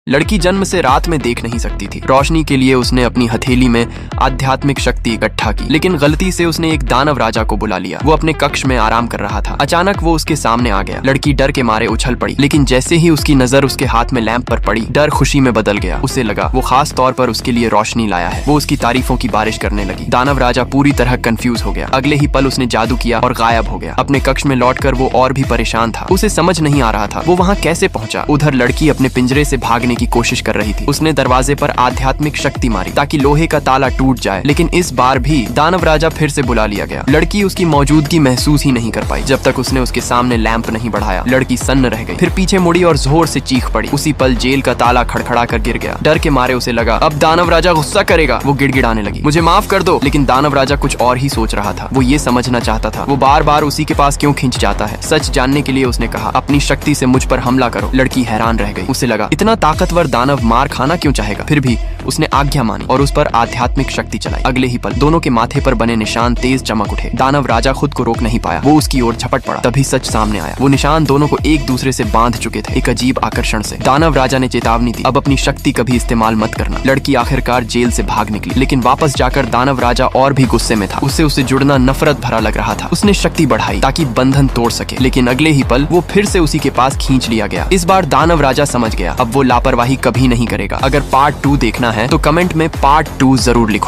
लड़की जन्म से रात में देख नहीं सकती थी। रोशनी के लिए उसने अपनी हथेली में आध्यात्मिक शक्ति इकट्ठा की, लेकिन गलती से उसने एक दानव राजा को बुला लिया। वो अपने कक्ष में आराम कर रहा था। अचानक वो उसके सामने आ गया। लड़की डर के मारे उछल पड़ी, लेकिन जैसे ही उसकी नजर उसके हाथ में लैंप पर पड़ी, डर खुशी में बदल गया। उसे लगा वो खास तौर पर उसके लिए रोशनी लाया है। वो उसकी तारीफों की बारिश करने लगी। दानव राजा पूरी तरह कंफ्यूज हो गया। अगले ही पल उसने जादू किया और गायब हो गया। अपने कक्ष में लौटकर वो और भी परेशान था। उसे समझ नहीं आ रहा था वो वहाँ कैसे पहुंचा। उधर लड़की अपने पिंजरे से भागने की कोशिश कर रही थी। उसने दरवाजे पर आध्यात्मिक शक्ति मारी ताकि लोहे का ताला टूट जाए, लेकिन इस बार भी दानव राजा फिर से बुला लिया गया। लड़की उसकी मौजूदगी महसूस ही नहीं कर पाई जब तक उसने उसके सामने लैंप नहीं बढ़ाया। लड़की सन्न रह गई, फिर पीछे मुड़ी और जोर से चीख पड़ी। उसी पल जेल का ताला खड़खड़ा कर गिर गया। डर के मारे उसे लगा अब दानव राजा गुस्सा करेगा। वो गिड़गिड़ाने लगी, मुझे माफ कर दो। लेकिन दानव राजा कुछ और ही सोच रहा था। वो ये समझना चाहता था वो बार बार उसी के पास क्यों खिंच जाता है। सच जानने के लिए उसने कहा, अपनी शक्ति से मुझ पर हमला करो। लड़की हैरान रह गई। उसे लगा इतना ताकतवर दानव मार खाना क्यों चाहेगा। फिर भी उसने आज्ञा मानी और उस पर आध्यात्मिक शक्ति चलाई। अगले ही पल दोनों के माथे पर बने निशान तेज चमक उठे। दानव राजा खुद को रोक नहीं पाया। वो उसकी ओर झपट पड़ा। तभी सच सामने आया। वो निशान दोनों को एक दूसरे से बांध चुके थे, एक अजीब आकर्षण से। दानव राजा ने चेतावनी दी, अब अपनी शक्ति कभी इस्तेमाल मत करना। लड़की आखिरकार जेल से भाग निकली, लेकिन वापस जाकर दानव राजा और भी गुस्से में था। उसे जुड़ना नफरत भरा लग रहा था। उसने शक्ति बढ़ाई ताकि बंधन तोड़ सके, लेकिन अगले ही पल वो फिर से उसी के पास खींच लिया गया। इस बार दानव राजा समझ गया अब वो लापरवाही कभी नहीं करेगा। अगर पार्ट 2 देखना है तो कमेंट में पार्ट 2 जरूर लिखो।